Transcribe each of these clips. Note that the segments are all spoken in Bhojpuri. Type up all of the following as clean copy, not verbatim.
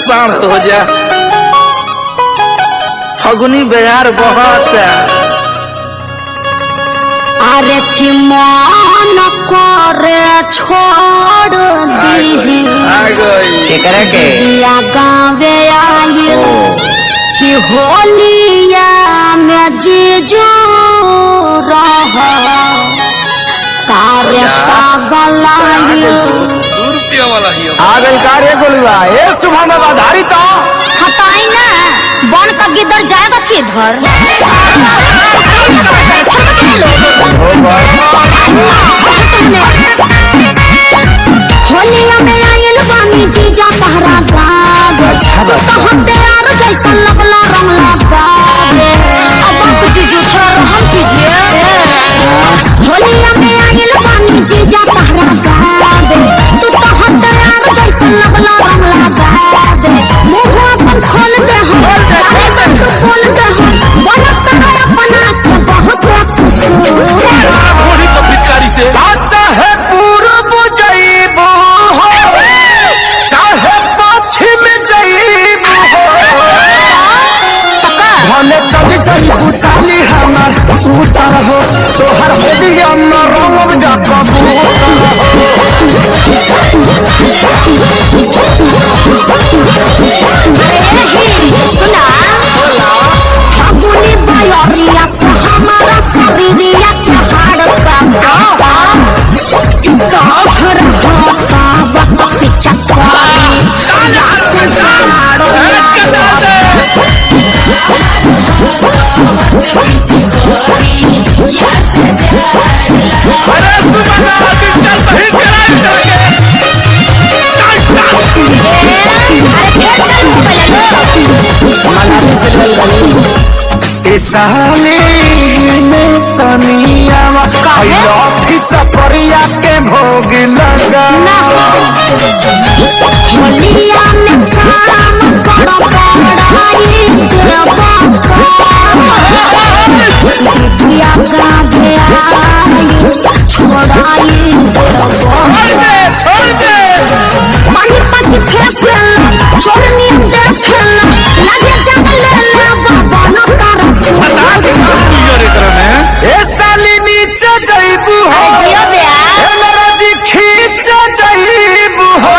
साढ़ हो जा। फगुनी बिहार बहुत अरे कि मन करे छोड़ दी गावे आई कि होलिया में जीजू रह तारे पागल आ गई कार्य गोलुआ ए सुबह में बधारी तो हटाई ना बन का गिदर जाएगा किधर होलिया में आयल बानी जीजा तहरा गावे अच्छा हम प्यार जैसा लगला रंग लगावे अब आप जीजू थोड़ा रहम कीजिए होलिया में आयल बानी जीजा तहरा गावे तू तो हम प्यार जैसा लगला रंग लगावे मुंह अपन खोल दे हम अरे बस तू बोल दे हम बनत है अपना के बहुत थोड़ी तो पिचकारी से चाहे पूर्व जइबो हो चाहे पश्चिम जइबो हो भले चली चली साली हमार उतर हो तोहर होलिया में रंग जा कबूतर सुना फगुनी बयरिया से हमारा शरीरिया के हाड़ का हर होता वक्त पीछा करी साली में तनिया चपरिया के भोग लगा होलिया में काम करो बड़ाई दिया गावे आई छोड़ाई पानी पानी फेंक छोड़नी देख लगे जंगल बाबा न कर ए साली नीचे जइबू हो जियो बे मेरा जी खींच जइबू हो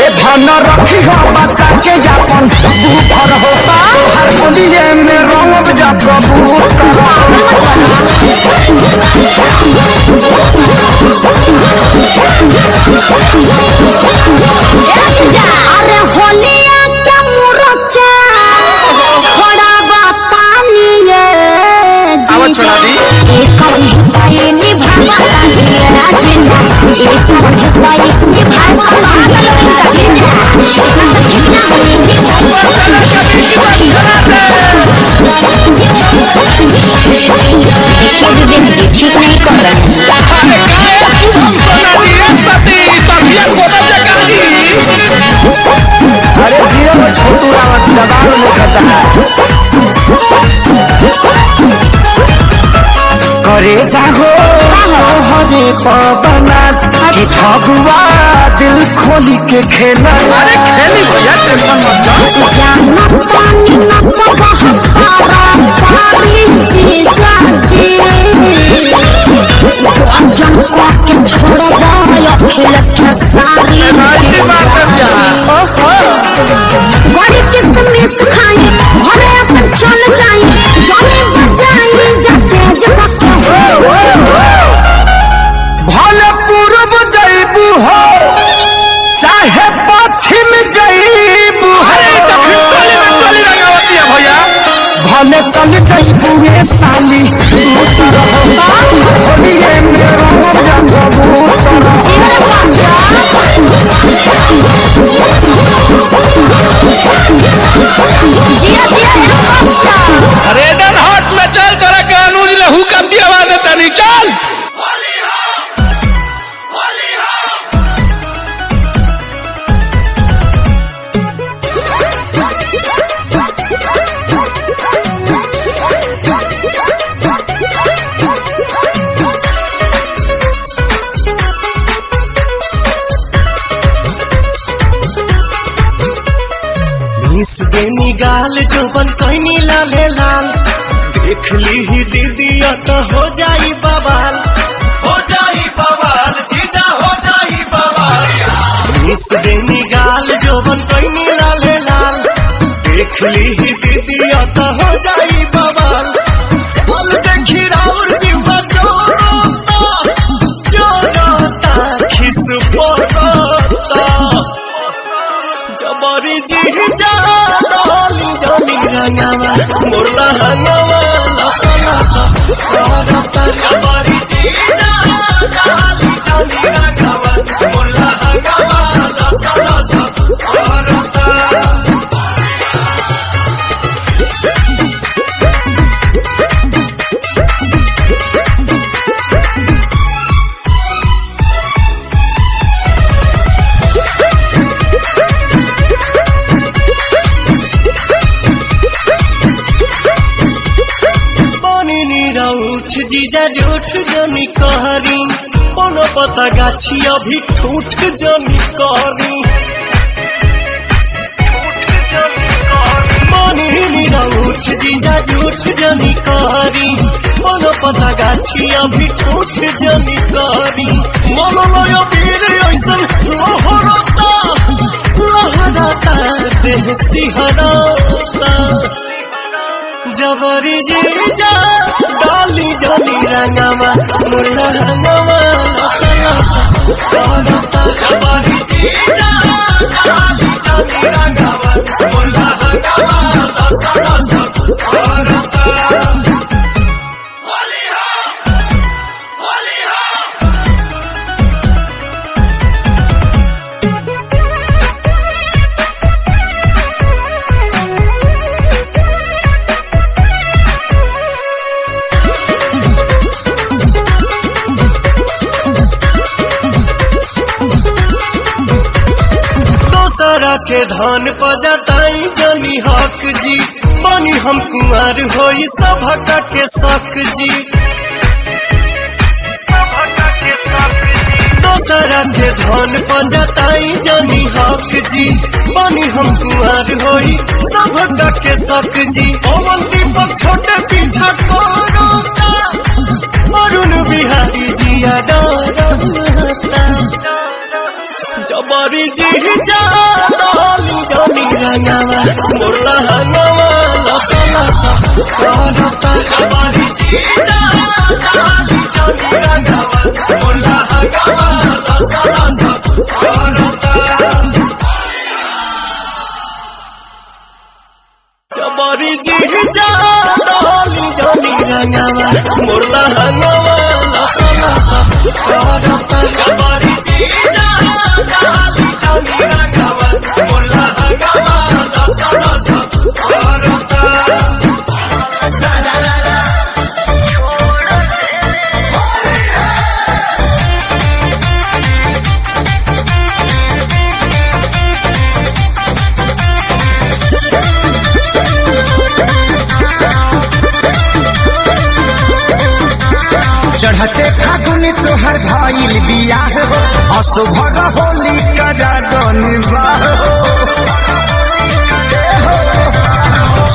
ए धन रखी हो बच्चा के अपन बूफर हो हर होलिए में रंग जा कबूतर अरे होलिया के मुरचा छोड़ा पानी आवाज छोड़ा दी एक कहीं निभावा जीजा एक कहीं निभावा ठीक नहीं कर रहे अरे जीरो में छोटू रावत जबान में खाता है करे जाहो हरे पवनाच कि फगुआ दिल खोली के खेला अरे खेली भैया टेंशन मत जाना पानी न सब हमारा पानी जीजा जी अजन को के छोड़वा अखिल के सारी ओहो गड़ी किसमिस खाई घरे अपन चल जाई जाने बजाई जाते जब भले पूर्व जइबू हो चाहे पश्चिम जइबू भले चल जइबू ए साली उतर हो होलिए में रंग जा कबूतर रेडन हॉट में चल तोरा के अनुज लहू कब दिया आवाज तनी चल मिस देनी गाल जोबन कहनी लाले लाल देख ली ही दीदी तो हो जाई बवाल जीजा हो जाई बवाल मिस देनी गाल जोबन कहनी लाले लाल देख ली ही दीदी तो हो जाई बवाल चल देखी राउर जीवा जोरोता खिस पोरोता जबरी जीजा डाली जानी रंगावा मोरला हंगावा लसा लसा करता जबरी जीजा डाली जानी रंगावा मोरला हंगावा लसा लसा करता जीजा झूठ जनी कहरी कोनो पता गाछी अभी ठूठ जनी कहरी उठ जीजा झूठ जनी कहरी कोनो पता गाछी अभी ठूठ जनी कहरी मनोलय वीर ऐसन लहराता देह सिहराता जबरी जीजा डाली जानी रंगावा मुर्ला रंगावा लसा लसा करता जबरी जीजा डाली जानी रंगावा मुर्ला रंगावा लसा लसा करता दोसरा के धन पजताई जनी हक जी बनी हम कुंवर होई सभक के शक जी दोसरा के धन पजताई जनी हक जी बनी हम कुंवर होई सभक के शक जी पवन दीपक छोटे पीछा कोरोता अरुण बिहारी जिया डरता जबरी जीजा डाली जानी रंगावा मुर्ला हंगावा लसा लसा करता जबरी जीजा डाली जानी रंगावा मुर्ला हंगावा लसा लसा करता जबरी जीजा डाली जानी रंगावा मुर्ला हंगावा लसा लसा करता जबरी जीजा डाली जानी रंगावा मुर्ला हंगावा लसा लसा करता चढ़ते फागुन तोहर भइल बियाह हो असुभग होली करागन बाह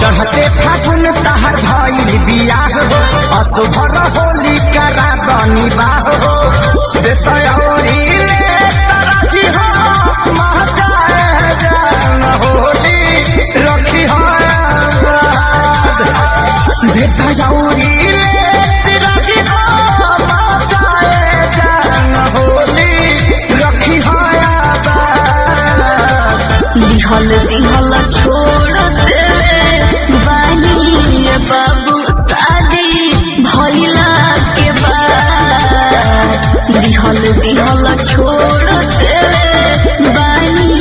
चढ़ते फागुन तोहर भइल बियाह हो असुभग होली करागन बाह देतौरी ले तरजी हो महकाए जान होली रखी हो देतौरी ले तरजी हो दिहल दिहल छोड़ दे बानी बाबू शादी भइला के बाद दिहल दिहल छोड़ दे बानी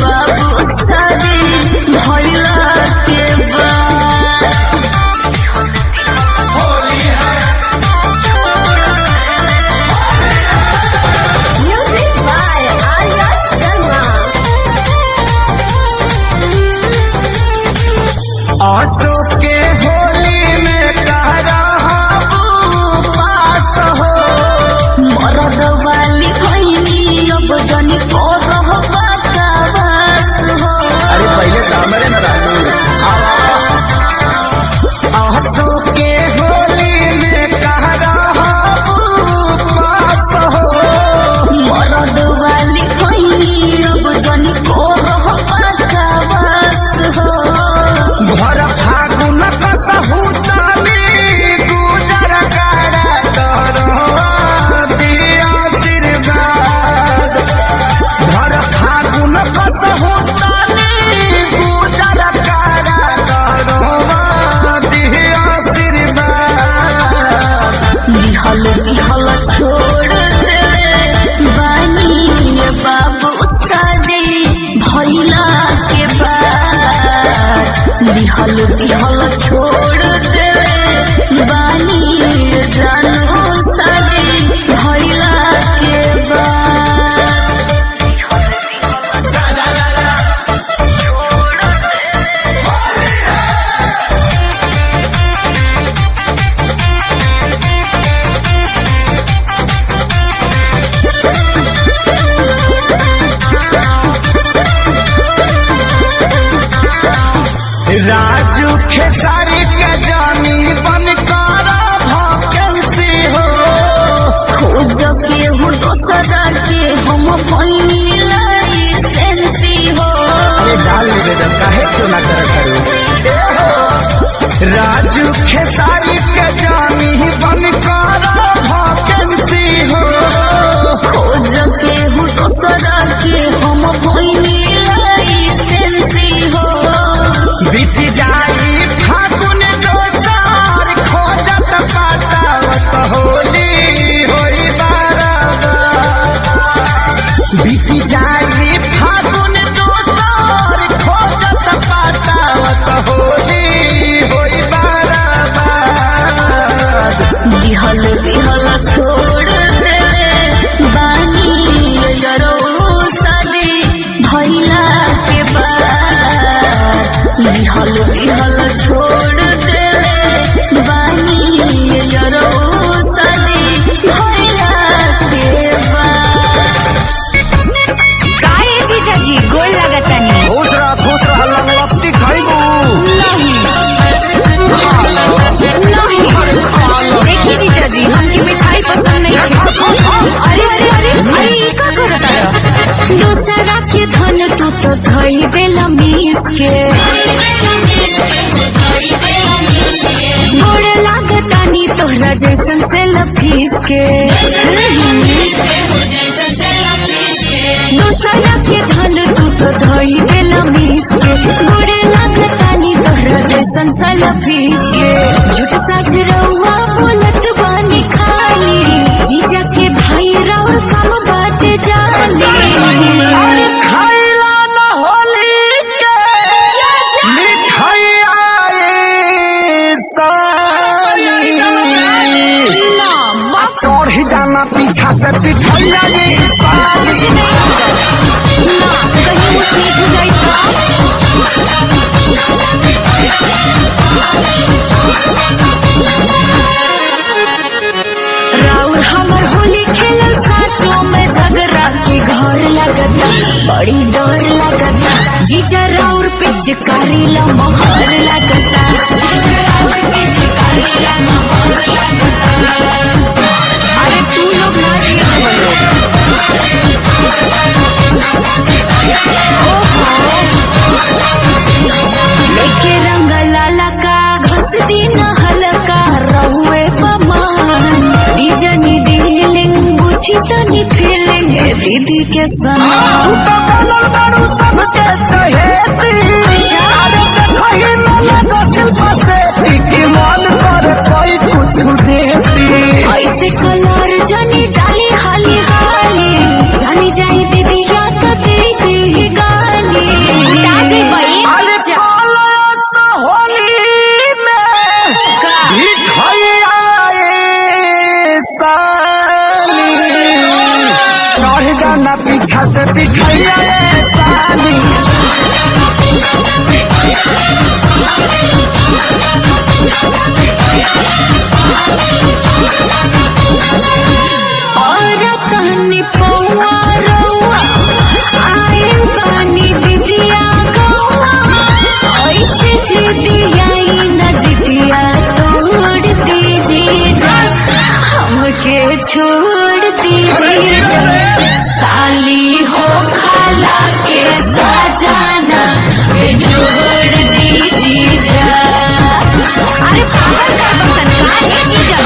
बाबू शादी भइला के बाद music by Arya Sharma auto के होली में कह रहा पास हो मरद वाली कहनी अब जनी को रह बकवास हो अरे पहले तो हमारे दिहल दिहल छोड़ दे बानी जानू सारी भइला के बाद राजू खेसारी के जानी बन कारा भकेंसी हो खोज के हो दोसरा के हम भइनी लाइसेंसी हो। अरे डाल निवेदन काहे चुना कर राजू खेसारी के जानी बन कारा भकेंसी हो खोज के हो दोसरा के हम भइनी लाइसेंसी हो। बीत जाई फागुन दोसार खोजत पाटावत होली होई बाराबार बीत जाई फागुन दोसार खोजत पाटावत होली होई बाराबार दिहल दिहल छोड़ दे बानी जरो सदी भइला के बाद दिहल दिहल छोड़ दे बानी जरो सदी भइला के बाद। काहे जीजाजी गोल लगतानी खुश रह लंगलपटी खाइबू नहीं देखी जीजाजी हमकी मिठाई पसंद नहीं है। अरे अरे अरे अरे ये का करता है दूसरा के धन तू तो धई बेला मीस के गोड़ लागतानी तोहरा जैसन से लफीस के दूसरा के धन तू तो धई बेला मीस के गोड़ लागतानी तोहरा जैसन से लफीस के झूठ सच रहुआ बोलत बानी खाली जीजा के भाई राउर काम बाटे जानी। अरे खाइला न होली के मिठाई आए साली चढ़ी जाना पीछा से पिठाइया ये साली कहीं मुझ नीचे जाई राउर हमर होली खेलल साचो में झगड़ा के घर लगता बड़ी डर लगता जीजा राउर पिचकारी ला मोहर लगता अरे तू लोग ना लेके रंग लाला का घस दिन हल्का रहुए पमान दीजनी डीलिंग बुझी तनी फीलिंग दीदी के समान तू तो कलर बारू सबके चहेती अरे देखो ही न लगा दिल बसे कि मन कर कोई कुछ देती ऐसे कलर जनी डाली हाली हाली जानी जाई दीदी या तो दीदी गाली ताजे भाई अरे कलर होली में मिठाई आए साली चढ़ जाना पीछा से पिठाइया ये साली और तहनी पौआ रौआ आयल बानी दीदिया गौआ ऐसे जिदिया न जिदिया तोड़ दीजिए जा हमके छोड़ दीजिए जा साली हो खाला के साजाना जोड़ दीजिए जा। अरे पागल का सरकार है जीजा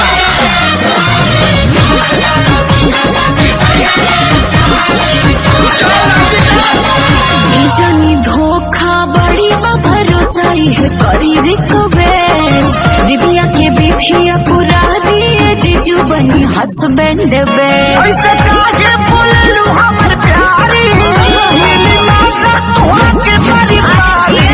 जनी धोखा बड़ी भरोसा है करी रिक्वेस्ट दीदिया के बिथिया पूरा दिए जीजू बनी हस्बैंड बेस्ट ऐसे काहे बोललू हमर प्यारी मिली ना के बड़ी प्यारी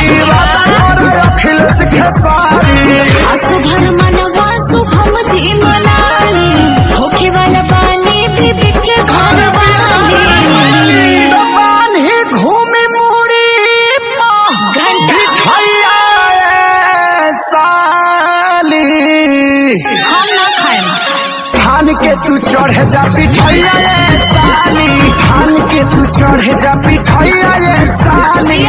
जा पिठैया ये साली ठान के तू चढ़े जा पिठैया ये साली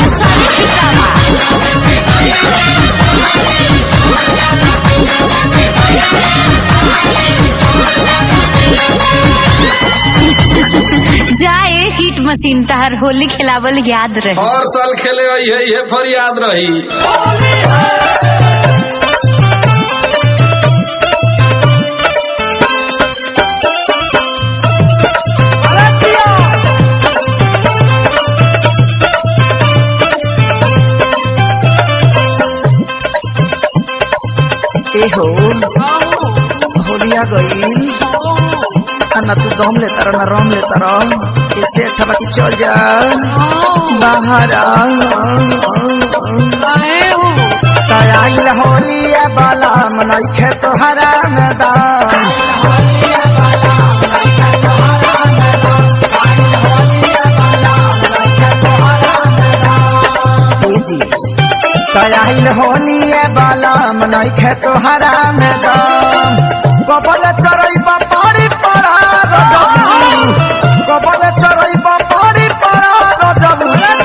जाए हिट मशीन तहर होली खिलावल याद रहे हर साल खेले ये फरियाद रही। ए हो होलिया गई ना तू दम लेता रह ना रम लेता रह इससे अच्छा बाकी चल जा बाहर आइल होलिया बाला मनई खे तोहरा मैदान आइल होलिया बाला मनई खे तोहरा मैदान कबल चरई बापारी पड़ा रजब कबल चरई बापारी पड़ा रजब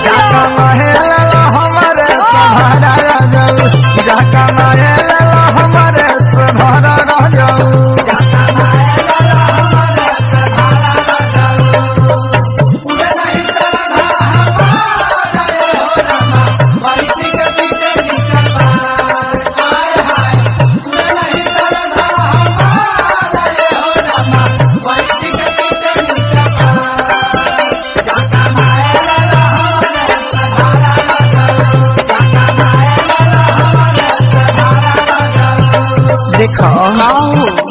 जाका महल हमरे सहारा रजब जाका महल हमरे सहारा रजब जाका महल हमरे सहारा रजब उड़े नहीं चलना हमारे हो रमा मरीसी के पीछे निकल हाय हाय उड़े नहीं चलना हमारे हो रमा मरीसी के पीछे निकल जाका महल हमरे सहारा रजब जाका महल हमरे सहारा रजब देखो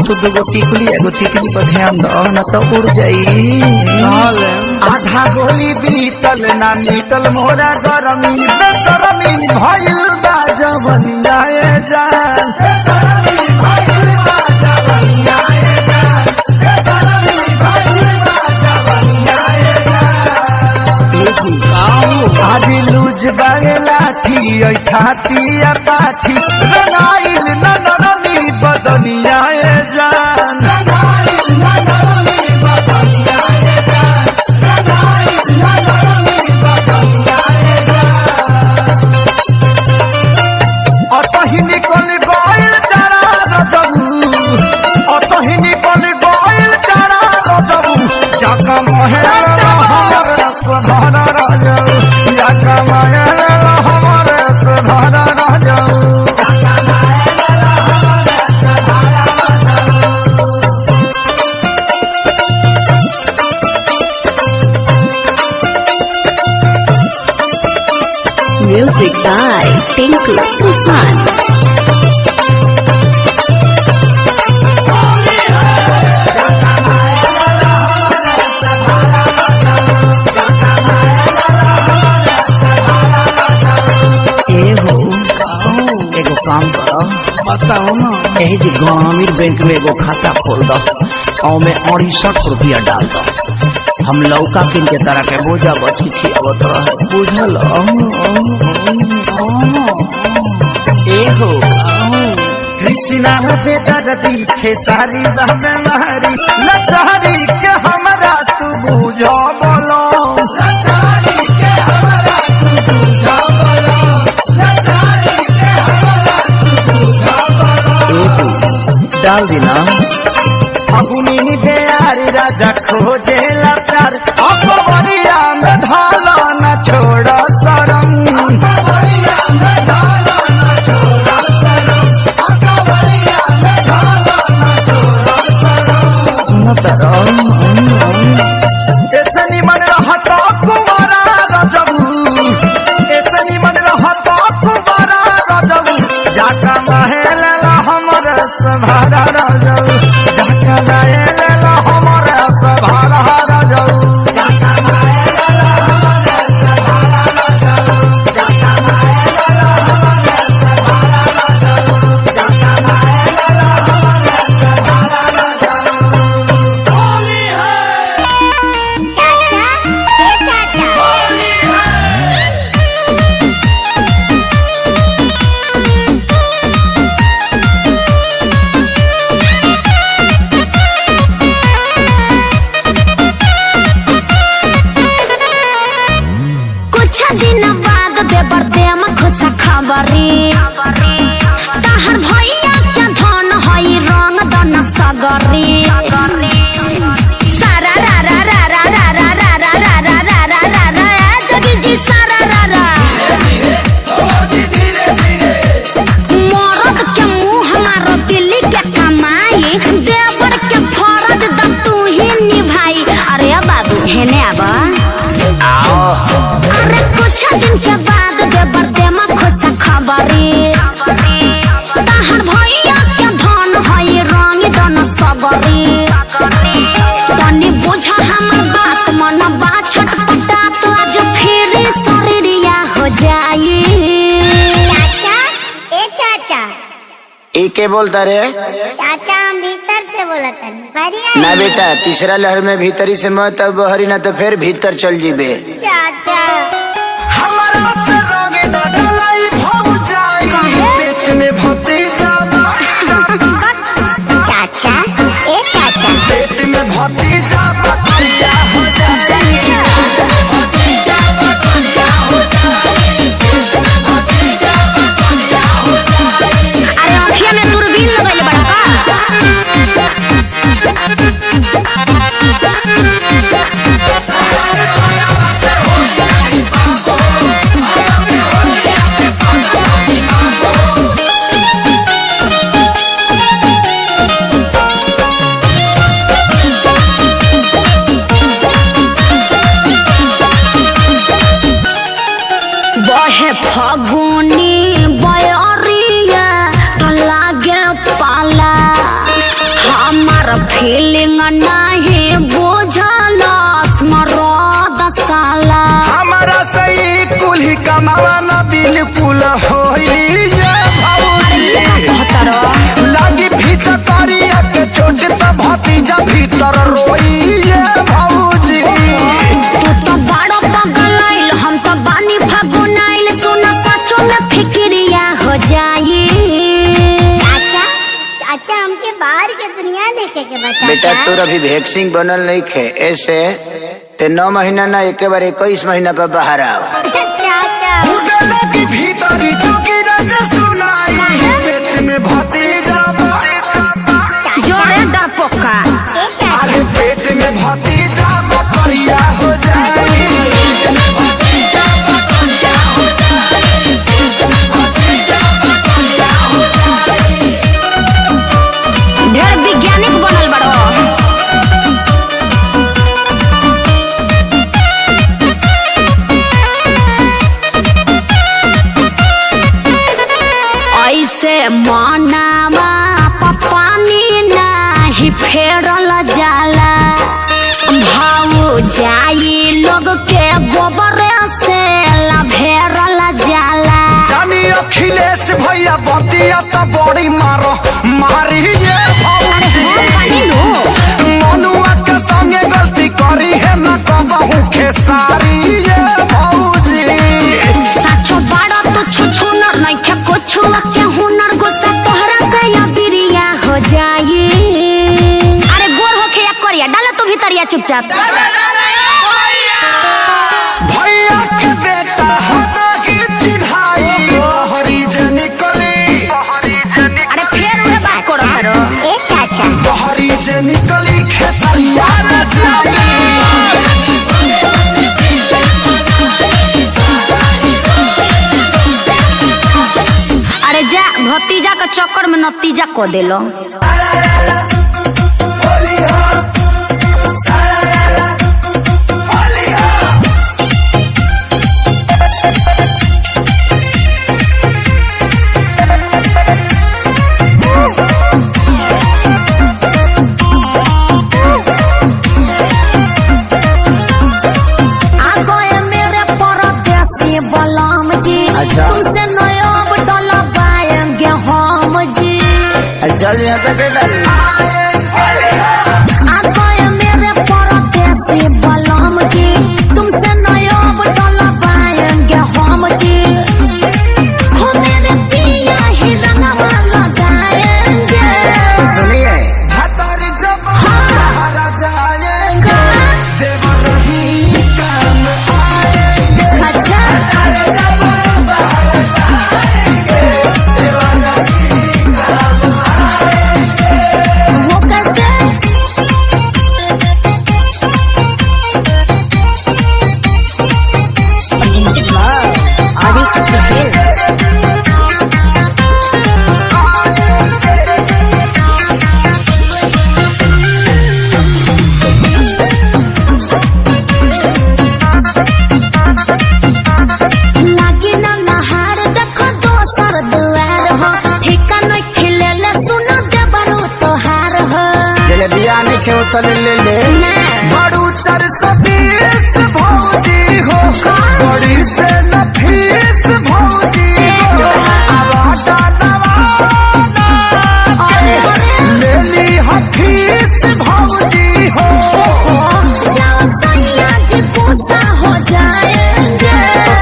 तू दूगो टिकली एगो टिकली पर ध्यान दो न तो उड़ जाई आधा गोली बीतल ना मीतल मोरा गरमी बेसरमी भइल बा जवनिया ए जान बेसरमी भइल बा जवनिया ए जान बेसरमी भइल बा जवनिया ए जान आदि लूज बागे लाठी ओइ खाती आ पाठी रनाइल ननरमी बदनिया ए जान रनाइल ननरमी बदनिया ए जान रनाइल ननरमी बदनिया ए जान अतहि निकल गइल जरा रजबू अतहि निकल गइल जरा रजबू जाका महल हमरे सहारा रजबू जाका महल हमरे सहारा रजबू जाका महल हमरे सहारा रजबू म्यूजिक बाय टिंकू तूफान एगो काम करो बताओ ना यही जी ग्रामीण बैंक में एगो खाता खोल दो और में 68 रुपया डाल दो हम लौका किन के तरह के बोझा बची खियावत रहे बुझल एहो कृष्णा बेदर्दी खेसारी बहबे महरी लचारी के हमरा तू बुझो बोलो लचारी के हमरा तू बुझो बोलो लचारी के हमरा तू बुझो बोलो डाल देना अगुनी बेयारी राजा खोजेला प्यार अकबरिया में ढाला न छोड़ा शरम अकबरिया में ढाला न छोड़ा शरम अकबरिया में ढाला न छोड़ा शरम सुनत ऐसे निमन रहता कुमारा रजबू ऐसे निमन रहता कुमारा रजबू जाका महल हमरे सहारा रजबू जाका महल हमरे सहारा रजबू दिन बाद देवर देम खुश खबरी तहर भैया के धन हई रंग दन सगरी सारा रा रा रा रा रा रा रा रा रा रा रा रा रा रा जगी जी सारा रा रा मरद के मुंह हमारो दिल्ली के कमाई देवर के फरज द तू ही निभाई। अरे बाबू हेने आबा अरे कुछ दिन के बाद देवर देम खुश खबरी तहर भैया के धन हई रंग दन सगरी तनी बुझा हमर बात मन बा छटपटा तो आज फिर शरीरिया हो जाई। चाचा ए के बोलता रे? चाचा हम भीतर से बोला था ना बेटा, तीसरा लहर में भीतरी से मत अब बहरी ना तो फिर भीतर चल जीबे। चाचा चाचा ए चाचा पेट में भतीजा बतिया हो अरे अखिया में दूरबीन लगल बड़ा बहे फगुनी बयरिया तो लागे पाला हमार फीलिंग नहीं बुझल स्मरद साला हमारा सही कुल्ही कमावा ना बिल्कुल होई लागी भीतर करिया के चोट तो भतीजा भीतर रोई भौजी। तू तो बड़ा पगल आइल हम तो बानी फगुन आइल सुना सचो में फिक्रिया हो जाई। चाचा हमके बाहर के दुनिया देखे के बता बेटा तोर अभी वैक्सीन बनल नहीं खे, ऐसे ते 9 महीना ना एक बार 21 महीना पर बाहर आओ। चाचा की भीतरी चुकी रज सुनाई पेट में भतीजा जोड़े डरपोका ए चाचा अरे पेट में भतीजा बकरिया हो जाए। ढेर वैज्ञानिक बनल बड़ो। ऐसे मनावा पानी नहीं फेरल जाला भाव जाई लोग के गोबर से लभेरल जाला। जानी अखिलेश भैया बतिया तो बड़ी मारो मारी ये भौजी। मनुआ के संगे गलती करी है ना कबहू खेसारी ये भौजी। साचो बड़ा तो छुछुनर नहीं के कुछ के हुनर गुस्सा तोहरा से या बिरिया हो जाई। अरे गोर होके या करिया डाला तू भीतरिया चुपचाप। भैया के बेटा हटा की चिढ़ाई हरी निकली अरे फिर उहे बात करो करो। ए चाचा हरी से निकली खेसरिया नचाई। अरे जा भतीजा के चक्कर में नतीजा को देलो। तुमसे नया डोला पाएंगे हम जी। चल यहाँ तक मेरे परदेसी बलम जी तुमसे नया डोला पाएंगे हम जी। हो मेरे पिया ही रंगवा लगाएंगे। सुनिए हतारी जब हरा जाएंगे देवर ही काम आएंगे। अच्छा लागी ना नहार देखो दोसर दुआर हो ठिका न खिलेले सुनो देबरू तोहार हो जलेबिया नहीं खेव तले ले बड़ू सरसबीस भौजी हो बड़ी से नफीस भौजी हो आवाजा नवाना ले ली हफीस भौजी हो जाओ सैया जी गुस्सा हो जाएंगे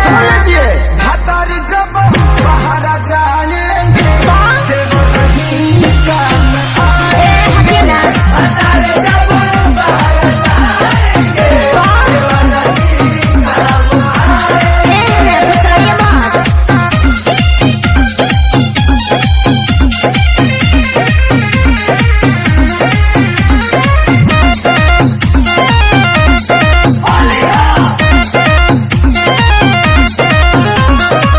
समझिए हतारी जब बाहर जाएंगे देव नहीं काम ए हटेना हतारी जब बाहर जाएंगे देव नहीं काम ए बताइए बात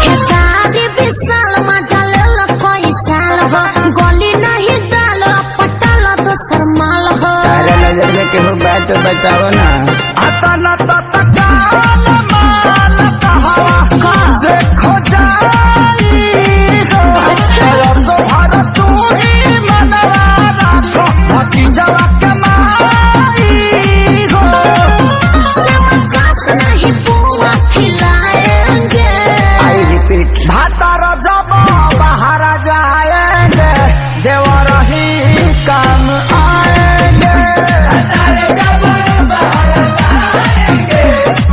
खेसारी विशाल मजा लेल कोई साल हो गोली नहीं डाल पटल दोसर माल हो तारा नजर में केहू बात तो बताओ ना आता न तत्काल माल कहावा से खो जाई हो तो भारत तू ही मनवा राखो भतीजवा कमाई हो समकास नहीं पुआ खिलाएंगे आई रिपीट भातार जब बाहर जाएंगे देवर ही काम आएंगे जब बाहर जाएंगे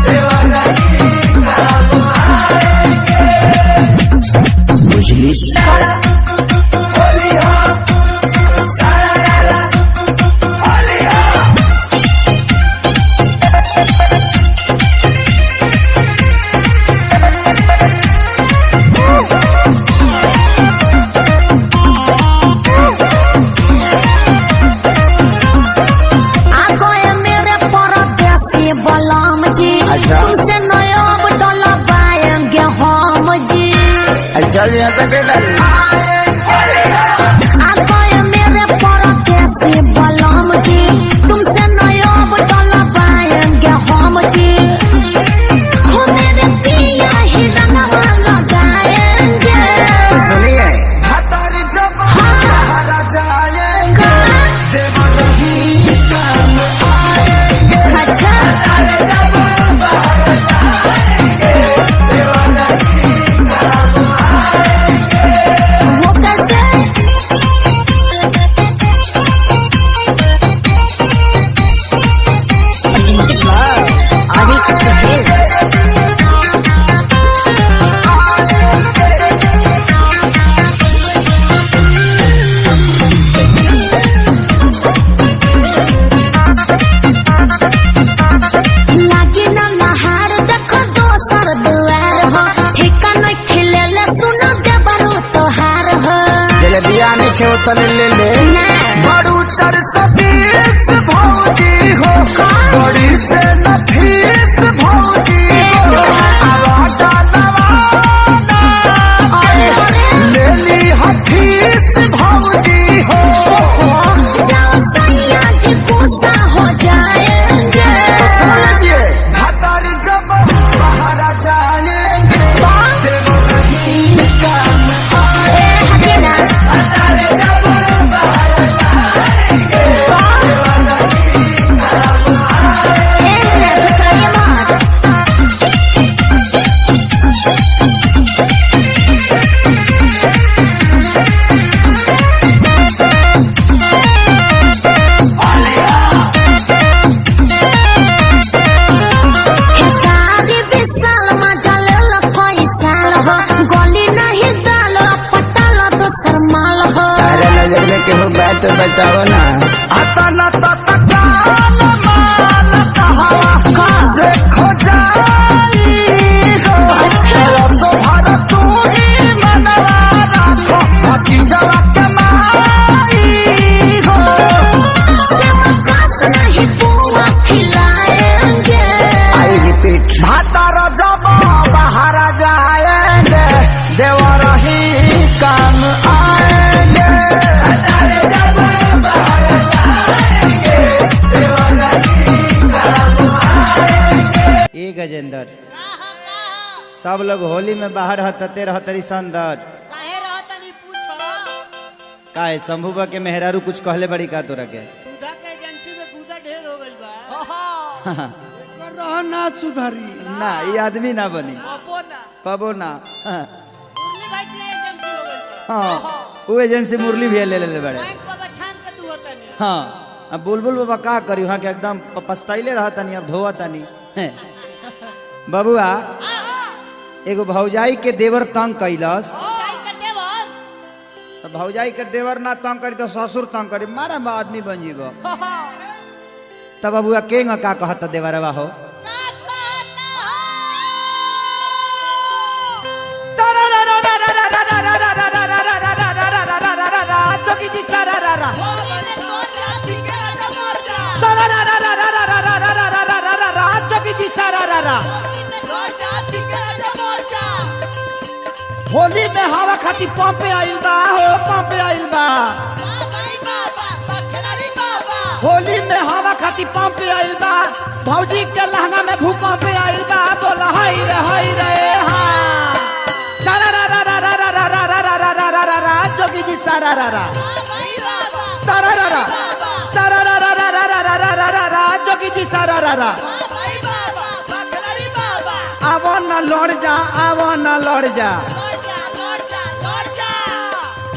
देवर ही काम बुझली आगो ये मेरे परदेसी बलराम जी अच्छा। तुमसे नयोब डोला पाएंगे हम जी चल यहाँ तक डाली आगो ये मेरे परदेसी बलराम जी तुमसे नयोब डोला पाएंगे हम जी हो मेरे पिया ही रंगवा लगाएंगे सुनिए हतारी जब बाहर जाएंगे देवर ही काम आएंगे अच्छा जब बाहर जाएंगे देवर ही काम वो कैसे आगे से लागी ना नहार देखो दोसर दुआर हो ठिका न खिलेले सुनो देबरू तोहार हो जलेबिया नहीं खेव तले ले बड़ू सरसबीस भौजी हो बड़ी से नफीस भौजी हो आवाजा नवाना ले ली हफीस भौजी हो जाओ सैया जी गुस्सा हो जाएंगे समझिए हतारी जब बाहर जाएंगे देव नहीं काम ए हटेना हतारी जब बाहर जाएंगे देव नहीं काम ए बताइए बात खेसारी विशाल मजा लेल कोई साल हो गोली नहीं डाल पटल दोसर माल हो तारा नजर में केहू बात तो बताओ ना आता न तत्काल माल कहावा से खो जाई हो तो भारत तू ही मनवा राखो भतीजवा कमाई हो समकास नहीं पुआ खिलाएंगे आई रिपीट भातार जब बाहर जाएंगे गजेंद्र सब लोग होली में बाहर हतते रहतरी संदर काहे रहता नहीं पूछो काहे शंभुबा के मेहरारू कुछ कहले बड़ी का तोरा के दूधा के एजेंसी में दूधा ढेर हो गइल बा कर रहा ना सुधारी ना ये आदमी ना बनी कबो ना मुरली भाई के एजेंसी हो गइल बा हाँ वो एजेंसी मुरली भी ले ले बड़े बैंक बाबा छान के तू होता नहीं हाँ अब बुलबुल बाबा का करी वहाँ के एकदम पछताइले रहा तनी अब धोआ तनी बबुआ एगो भौजाई के देवर तंग कैलस काई के देवर तो भौजाई के देवर ना तंग करी तो ससुर तंग करी मारा बा आदमी बन जीबो तब बबुआ केंगा का कहता देवरवा हो होली में हवा खाती पंप आइल बा हो पंप आइल बा होली में हवा खाती पंप आइल बा भौजी के लहंगा में भूकंप आइल बा बोला हाय रे हाँ सारा रा रा रा रा रा रा रा रा रा रा रा रा रा जोगी जी सारा रा रा सारा रा रा सारा रा रा रा रा रा रा रा रा रा जोगी जी सारा रा रा आवो न लड़ जा आवो न लड़ जा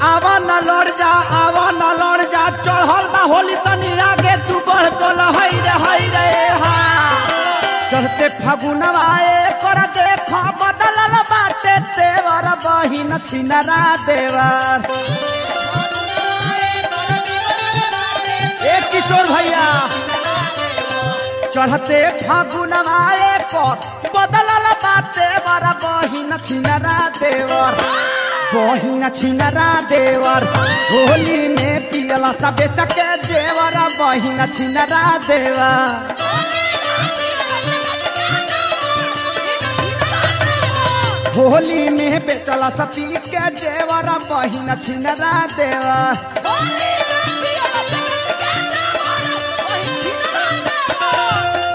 आवो न लड़ जा आवो न लड़ जा चढ़ल बा होली तनी आगे तू बढ़ कोल हाय रे हा चढ़ते फागुनवा कर देखो बदलल बाटे तेवर बहिन छिनरा देवर ए किशोर भैया चढ़ते फागुनवा पर बदलल बाटे बड़ा बहिन छिनरा देवर बहिन छिनरा देवर होली में पियला सब बेचके देवर बहिन छिनरा देवर होली में बेचला सब पी के देवर बहिन छिनरा देवर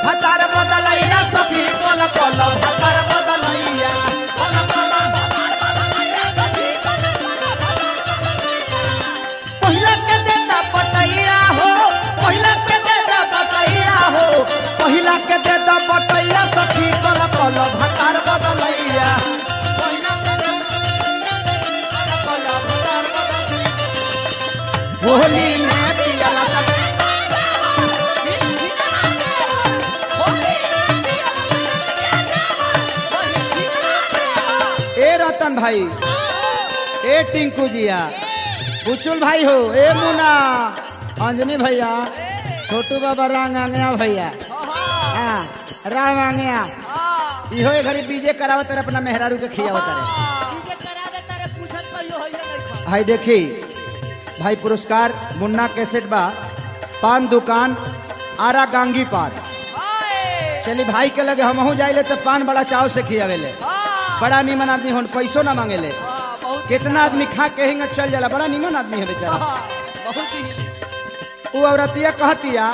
भतार बदलैया सभी कोल कोल भतार बदलैया पहिला के देता बटैया हो पहिला के देता बटैया हो पहिला के देता बटैया सखी कोल कोल भतार बदलैया होली में पियला सब ए रतन भाई ए टिंकू जिया बुचुल भाई हो ए मुना अंजनी भैया छोटू बाबा रांग आंगया भैया हाँ राम आंगया इहो ए घरी बीजे करावत रे अपना मेहरारू के खियावत रे भाई देखी भाई पुरस्कार मुन्ना कैसेट बा पान दुकान आरा गांगी पान चली भाई के लगे हमहू जाइले तो पान बड़ा चाव से खियावेले बड़ा निमन आदमी हो पैसों ना मांगेले कितना आदमी खा के हिंग चल जाला बड़ा निमन आदमी है बेचारा वो औरतिया कहतिया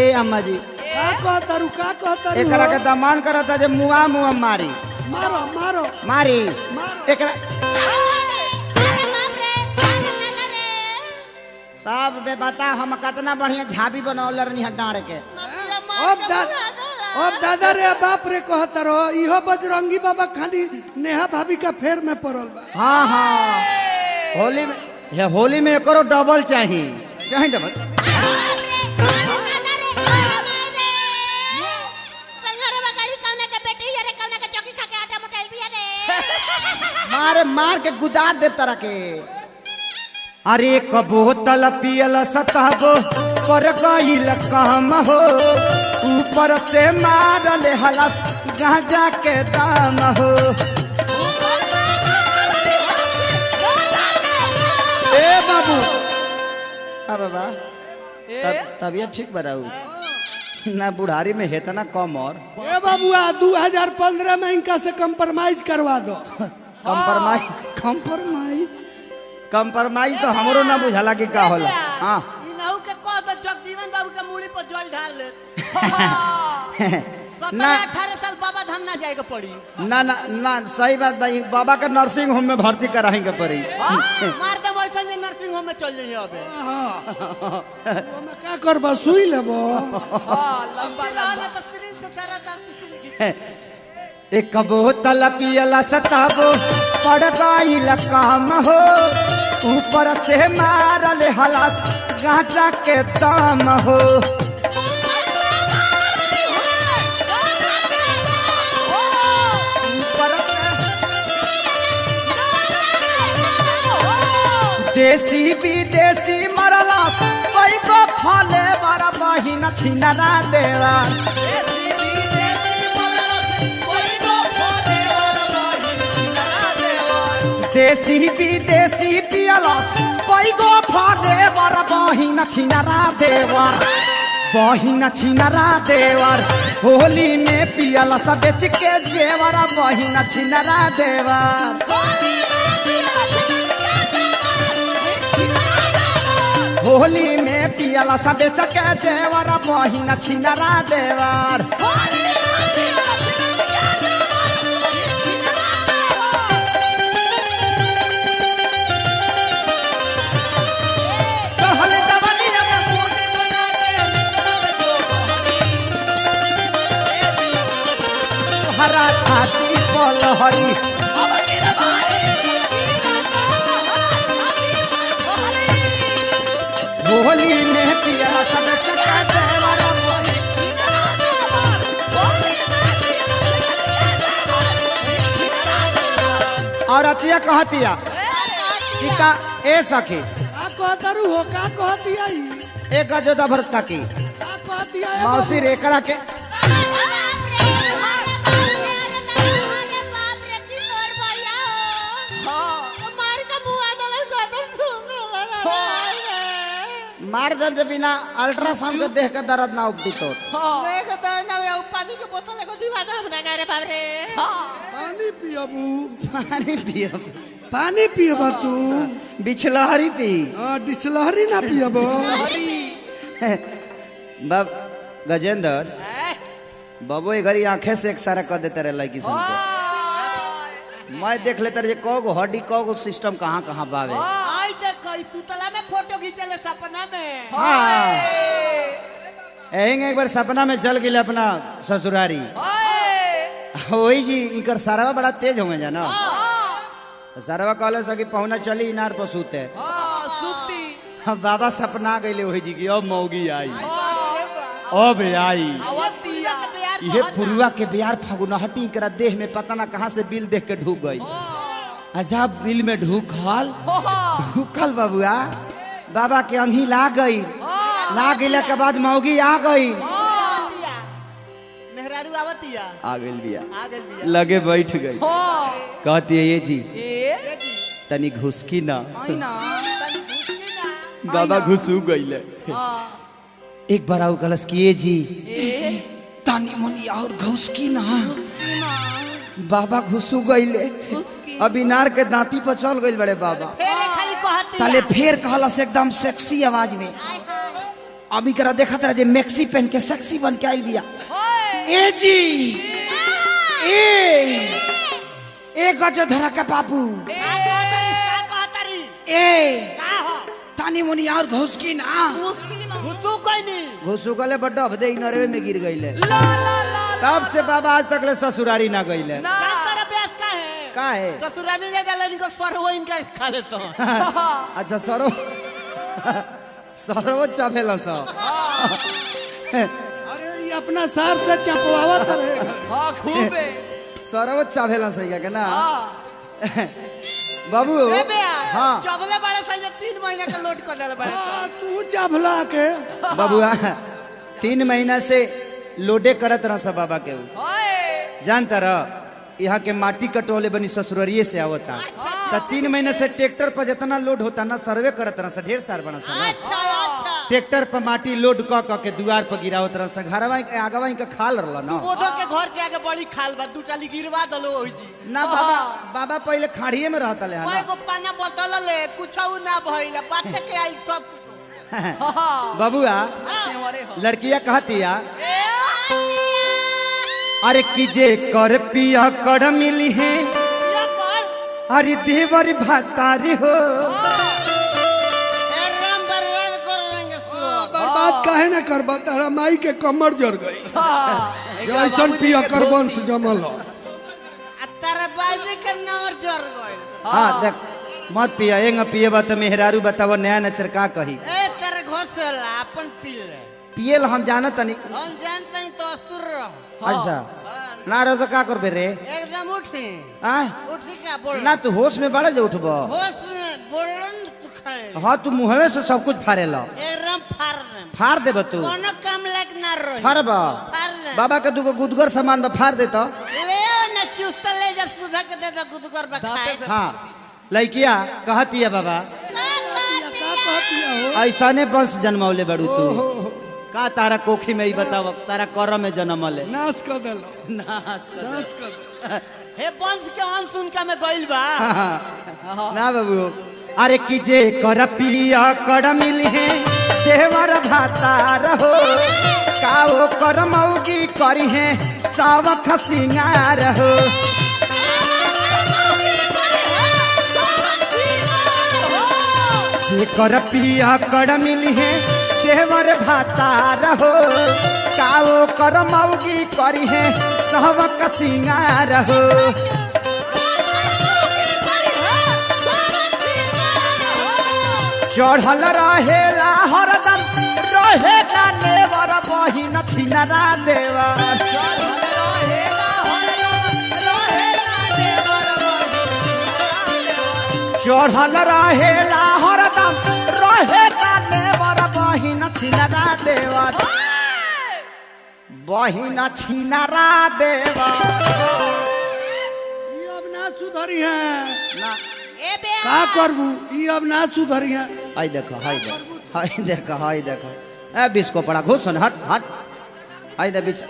ए अम्मा जी का कहतारू एकरा के दमान करता जे मुआ मुआ मारी मारो मारो मारी एकरा सब बे बता हम कितना बढ़िया झाबी बनौले रहनी है डांड के अब दादा रे बाप रे कहता रहो इहो बजरंगी बाबा खाली नेहा भाभी का फेर में पड़ल बा हाँ हाँ होली में एकरो डबल चाहिए डबल मारे मार के गुदार दे तरह के अरे एक बोतल पियल सतहबो पर गईल काम हो ऊपर से मारल हलस गांजा के दाम हो ए बाबू बाबा तबियत ठीक बराऊ ना बुढ़ारी में है तना कम और ए बाबुआ 2015 में इनका से कंप्रोमाइज करवा दो कंप्रोमाइज तो हमरो ना बुझाला कि का होला हां इनहु के कह दो जगजीवन बाबू के मूड़ी पर जल ढाल ले 17 18 साल बाबा धाम ना जाएगा पड़ी। ना ना ना सही बात भाई, बाबा का नर्सिंग होम में भर्ती कराएंगे पड़ी। मार दे वैसे जे नर्सिंग होम में चल जाइए अबे। ओमे का करबा सुई लेबो। लंबा लंबा तो शरीर से सारा दांत एक बोतल पियला सताबो पड़ गई काम हो, ऊपर से मारल हलास गांजा के दाम हो। देसी विदेशी मरला कोई को फले बड़ा बहिन छिनरा देवा। देसी विदेशी पियला कोई को फले बड़ा बहिन छिनरा देवर, बहिन छिनरा देवर। होली में पियला सब बेच के जेवर बहिन छिनरा देवर। होली में पियला सब बेच के जेवर बहिन छिनरा देवर। हरा छाती पलहरी होली में पियला सब चका देवर। और अतिया कहतिया का ए सखी का कहतरू हो, का कहतिया ई, एक जोदा भरत का की का कहतिया ए मौसी रेकरा के मार दर्द बिना अल्ट्रासाउंड के देख के दर्द ना उपदी तो देख तो ना वे पानी के बोतल को दिवा दे हमरा गारे बाप रे। पानी पियबू, पानी पियो, पानी पियबा तू। बिछलहरी पी। हां डिचलहरी ना पियबो। बाब गजेंद्र बाबू ये घरी आंखें से एक सारा कर देते रहे लड़की सन को। मैं देख लेता रहे कौगो हड्डी कौगो सिस्टम कहाँ कहाँ बावे। आई देख ई सुतला में फोटो खींचले सपना में। हाँ एक बार सपना में चल गई अपना ससुरारी। वही जी इनकर सारावा बड़ा तेज होंगे जाना। सारावा कहले सकी पहुना चली इनार पर सूते। बाबा सपना गईले वही जी की अब मौगी आई, अब आई ये पुरुआ के बिहार फागुनहटी करा देह में पता ना कहाँ से बिल देख के ढूक गई। अजब बिल में ढूकल बबुआ बाबा के अंगी ला गई। ला गईला के बाद मौगी आ गई। मेहरारू आवतिया आ गई बिया, लगे बैठ गई। कहती है ये जी तनी घुसकी ना। बाबा घुसू गईले। एक बार आओ कलश किए जी तानी मुनी और घुसकी ना। बाबा घुसू गईले। अब इनार के दांती पर चल गई बड़े बाबा। ताले फेर कहलस एकदम सेक्सी आवाज में। अभी करा देखा तरह जे मैक्सी पहन के सेक्सी बन के आइल बिया। ए जी ए गजो धरा के बाबू ए तानी मुनी और घुसकी ना। घुसू गले बड्डा अब दे इनरवे में गिर गईले। तब से बाबा आज तक ले ससुरारी ना गईले। का है ससुराली ले जाला इनको सरवो इनका खा लेता। अच्छा सरवो चापेला सा। अरे ये अपना सार से चपवावत रहे। हां खूब है सरवो चापेला सही का ना। बाबू हां चबले बड़े से 3 महीना का लोड कर देले बड़े। तू चबला के बाबूआ 3 महीना से लोडे करत रहा सब बाबा के। जानता रह यहाँ के माटी कटोले बनी ससुररिये से आवता। तो 3 महीने से ट्रैक्टर पर जितना लोड होता ना सर्वे करत रहा ढेर सार बना सा। ट्रैक्टर पर माटी लोड क के दुआर पर गिरावत रहा सा। घरवा आगवा इनका खाल रहला ना। ओदो के घर के आगे बड़ी खाल बा दू टाली गिरवा दलो ओही जी ना। बाबा पहले खाड़िए में रहता ले भाई को पाना बोतल ले कुछौ ना भइला पाछे के आई सब कुछ। बाबूआ लड़कियां कहतिया अरे कीजे कर पिया कर मिली है पिया कर अरे देवर भातारी हो राम बर्बाद कर देंगे सुअर बर्बाद काहे ना करबा तारा माई के कमर जड़ गई ऐसन पिया कर वंश जमल हो। तारा बाजी के नंबर जोर गए हाँ देख मत पिया एंग पिएबा तो मेहरारू बताओ नया नचर का कही ए तेरे घोसला अपन पी ले पियल हम जानत नहीं हम जानते हैं तो अस्तुर रहो अच्छा ना रहो तो का करबे रे एकदम उठी आ उठी का बोल ना तू होश में बड़ा जो उठबो होश बोलन तू खड़े हाँ तू मुहवे से सब कुछ फाड़े लो एकदम फाड़ दे फाड़ देबो तू कोनो काम लायक ना रही फाड़बा फाड़ दे बाबा के दुगो गुदगर सामान में फाड़ दे तो ले ना चुस्ता ले जब सुधा के दे दो गुदगर बखाए हाँ लइकिया कहती है बाबा का कहती हो ऐसा ने वंश जन्मौले बड़ू तू का तारा कोखी में ही बताव तारा कर में जन्मले नाश कर देलो नाश कर नाश कर दे। हे वंश के अंश उनका में गइल बा ना बाबू अरे कीजे कर पिया कर मिली है देवर भाता रहो काओ कर मौगी करी है सावख सिंगार हो जे कर पिया कर मिली है देवर भाता रहो काओ कर मौगी करी है सावख सिंगार हो चढ़ल रहेला हरदम रहेला नेवर बहिन छिनरा देवर चढ़ल रहेला हरदम रहेला नेवर बहिन छिनरा देवर बहिन छिनरा देवर ई अब ना सुधरी है ना ए बे का करबू ई अब ना सुधरी है हाय देखो हाय देखो ए बिस्को पड़ा घुसन हट हट हाय दे बीच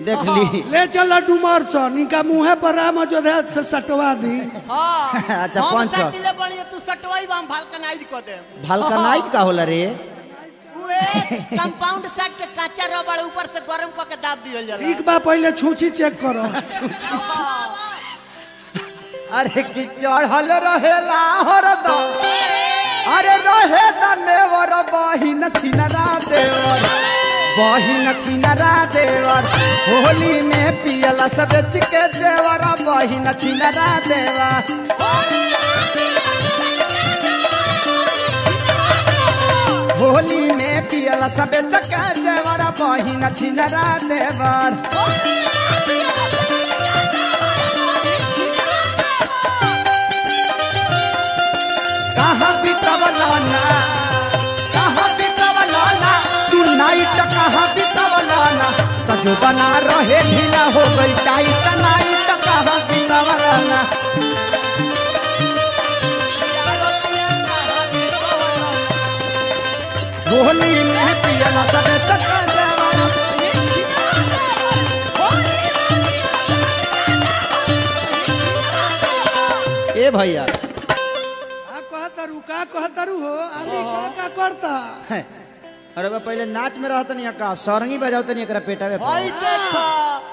देख ली ले चल डुमर छ निका मुहे पर राम अयोध्या से सटवा दी अच्छा हम पंच साटिले बढ़िया तू सटवाई बा हम भालकनाइज कर दे भलकनाइज का होला रे उए कंपाउंड सेट के काचा रबड़ ऊपर से गरम क के दाब दियल जाला ठीक बा पहले छूछी चेक करो अरे की चढ़ल रहेला हरदम अरे रहे नेवर बहिन छिनरा देवर बहिन छिनरा देवर होली में पियला सब चिके देवर बहिन छिनरा देवर होली में पियला सब चिके देवर बहिन छिनरा देवर कहाँ बितवलाना तू नाइट कहाँ बितवलाना सजो बना रहे ढीला हो गई टाइट नाइट कहाँ बितवलाना होली में पियला सब चक्कर देवाना ए भैया का कहतरू हो आदमी का करता अरे बा पहले नाच में रहत नहीं का सरंगी बजावत नहीं एकरा पेटा में भाई देखो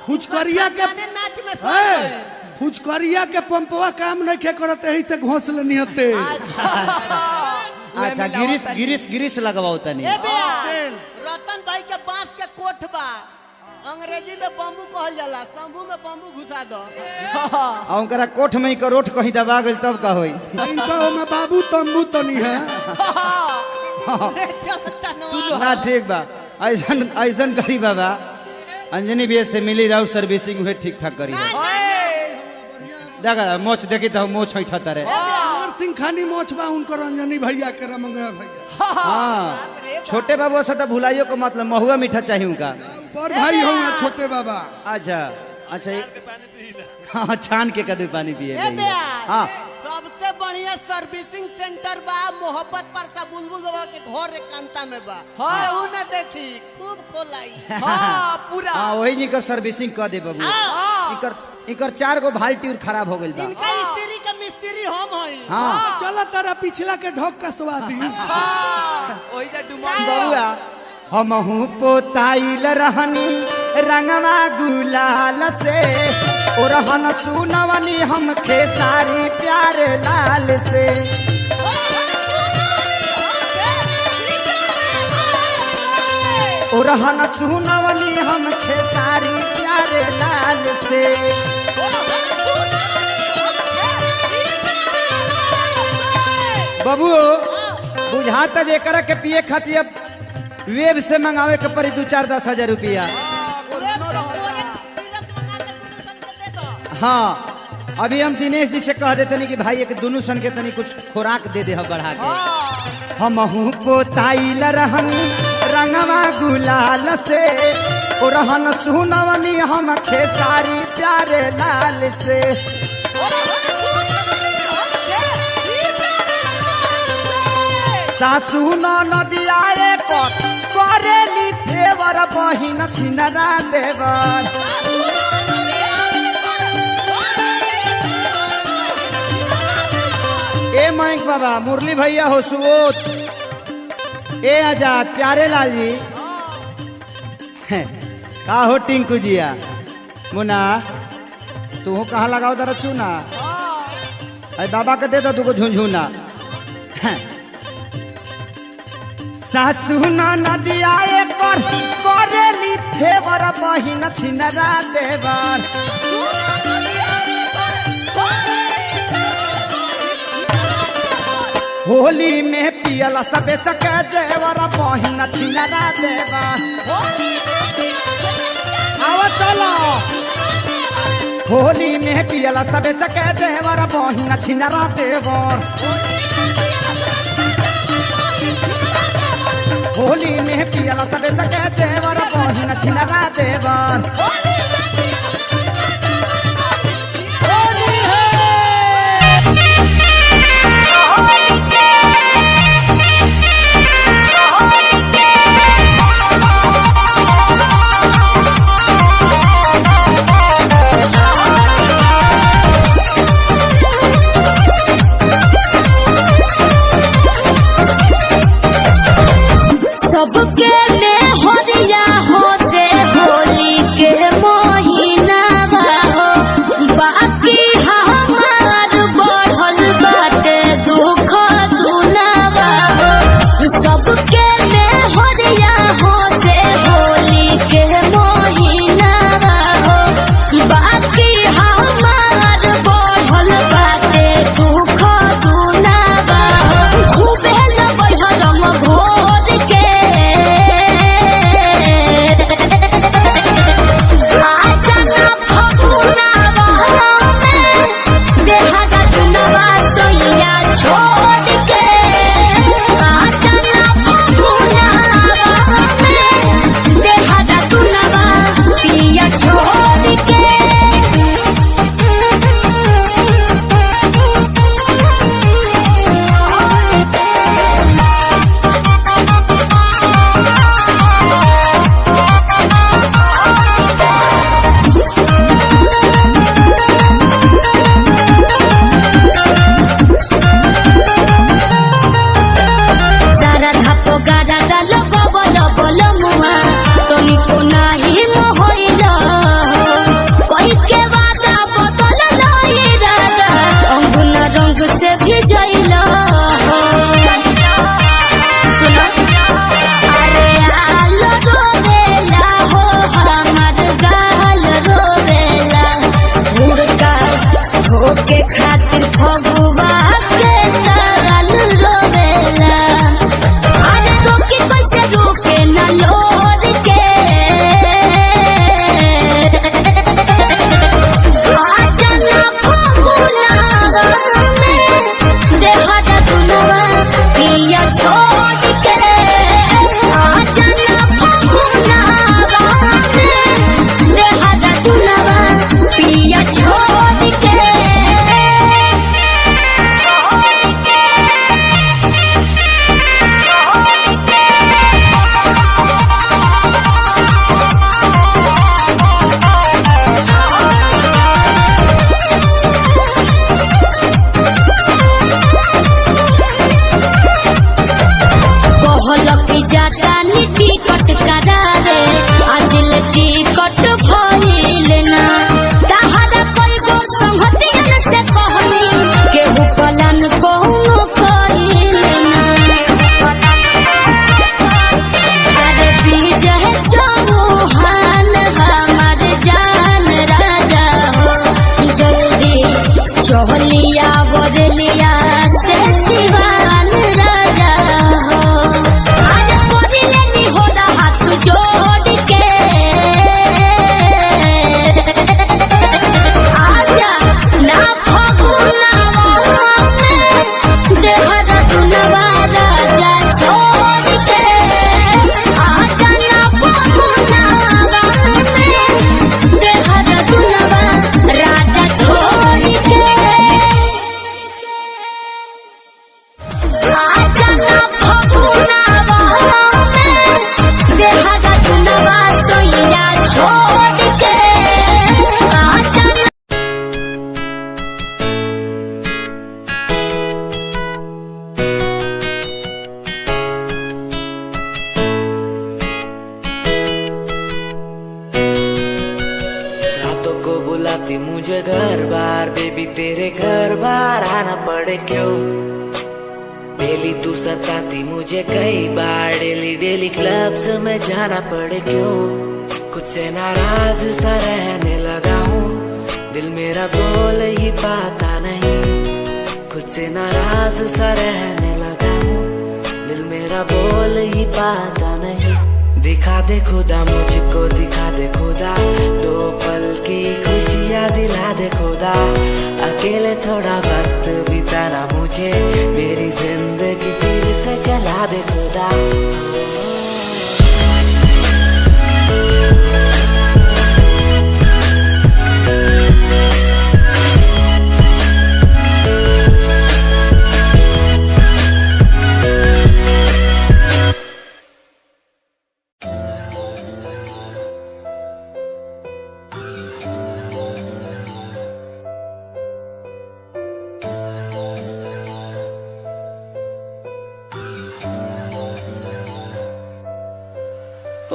फुचकरिया के माने नाच में ए, फुचकरिया के पंपवा काम नहीं खे करत यही से घोंसले निहते अच्छा गिरिस लगवाओ तनी ए बे रतन भाई के बांस के कोठ बा अंग्रेजी में बम्बू कहल जाला शंभू में बम्बू घुसा दो आ उनकरा कोठ में का रोट कहीं दबा गइल तब का होई इनका में बाबू तंबू तनी है ना ठीक बा ऐसन ऐसन करी बाबा अंजनी भी से मिली रहू सर्विसिंग हुए ठीक ठाक करी देखा मोच देखी तो मोच है ठतरे अमर सिंह खानी मोच बा उनकर अंजनी भैया के रमंगा भैया हाँ छोटे बाबू से तो भुलाइयो को मतलब महुआ मीठा चाहिए उनका और भाई हो छोटे बाबा अच्छा अच्छा हाँ छान के कदू पानी पिए हाँ सबसे बढ़िया सर्विसिंग सेंटर बा मोहब्बत पर सा बुलबुल बाबा के घर एकांता में बा केहू ना देखी खूब खोलाई पूरा हाँ वही जी का सर्विसिंग कर दे बाबू इकर 4 गो बाल्टी खराब हो गइल बा इनका स्त्री का मिस्त्री हम हई हाँ चलो तारा पिछला के ढोक कसवा दी ओही जा डुमा बउआ हमहू पोताइल रहनी रंगवा गुलाल से और हन सुनवनी हम खेसारी प्यारे लाल से और हन सुनवनी हम खेसारी प्यारे लाल से बाबू बुझाता जेकर के पिए खातिर अब वेब से मंगावे के पड़ी 2-4-10 रुपया। हाँ अभी हम दिनेश जी से कह देते नहीं कि भाई एक दोनों सन के तनी कुछ खुराक दे दे बढ़ा के। हम को ताइल रहन रंगवा गुलाल से और रहन सुनवनी हम खेसारी प्यारे लाल से सासू नदियाए करेली फेवर बहिन छिनरा देवर ए माइक बाबा मुरली भैया हो सुबोध ए आजाद प्यारे लाल जी का हो टिंकू जिया मुना तू कहाँ लगाओ दर चूना अरे बाबा के दे दो तुको झुंझुना सासू नदिया करेली फेवर बहिन छिनरा देवर होली में पियल सबे चके जेवर बहिन छिनरा देवर आओ चलो होली में पियल सबे चके जेवर बहिन छिनरा देवर होली में पियल सबे चके जेवर बहिन छिनरा देवर सबके में होरिया होते होली के महीना हो बाकी हमार बढ़ल बाटे दुख दुनावा हो सबके में होरिया होते होली के महीना हो बाकी हमार बढ़ल बाटे दुख दुनावा हो खूबे न बढ़ रंग घोर के चोलिया बदलिया से दीवान राजा हो आज बोलिले नी हो हाथ जोड़ के आजा ना फगुनावा में देहरा दुनवा राजा छोड़ के आजा ना फगुनावा में देहरा दुनवा राजा छोड़ के आजा ना फगुनावा में देहरा दुनवा सोइया छोड़ के आजा रातों को बुलाती मुझे घर बार बेबी तेरे घर बार आना पड़े क्यों डेली तू सताती मुझे कई बार डेली डेली क्लब्स में जाना पड़े क्यों खुद से नाराज सा रहने लगा हूँ दिल मेरा बोल ही पाता नहीं खुद से नाराज सा रहने लगा हूँ दिल मेरा बोल ही पाता नहीं दिखा दे खुदा मुझको दिखा दे खुदा दो पल की खुशियाँ दिला दे खुदा अकेले थोड़ा वक्त बिताना मुझे मेरी जिंदगी फिर से चला दे खुदा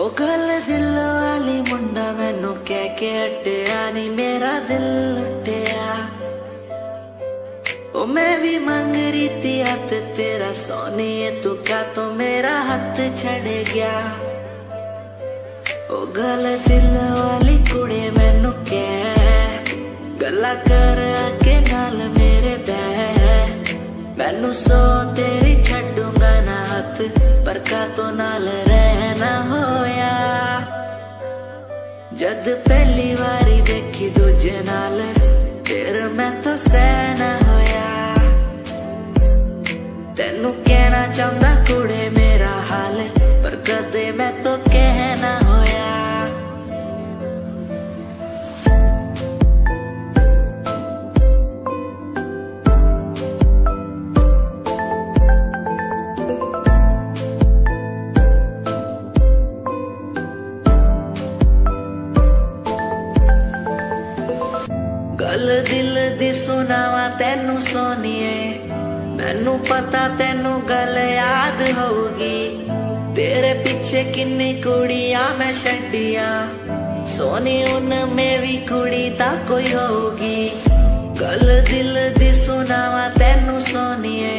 ओ गल दिल वाली मुंडा मैनू कह के हटिया नी मेरा दिल लुटिया ओ मैं भी मांग रही थी हाथ तेरा सोनिए तू क्या तो मेरा हाथ छड़ गया ओ गल दिल वाली कुड़ी मैनू कह गला कर के नाल मेरे बह मैनू सो तेरी छड़ूंगा ना हाथ पर का तो नाल रहना होया जद पहली बारी देखी दूजे नाल फिर मैं तो सहना होया तेनू कहना चाहता कुड़े मेरा हाल पर कदे मैं तो कहना होया गल दिल दी सुनावा तेनू सोनिए मैनू पता तेनू गल याद होगी तेरे पीछे किन्नी कुड़ियां मैं छड्डियां सोनी उनमें भी कुड़ी ता कोई होगी गल दिल दी सुनावा तेनू सोनिए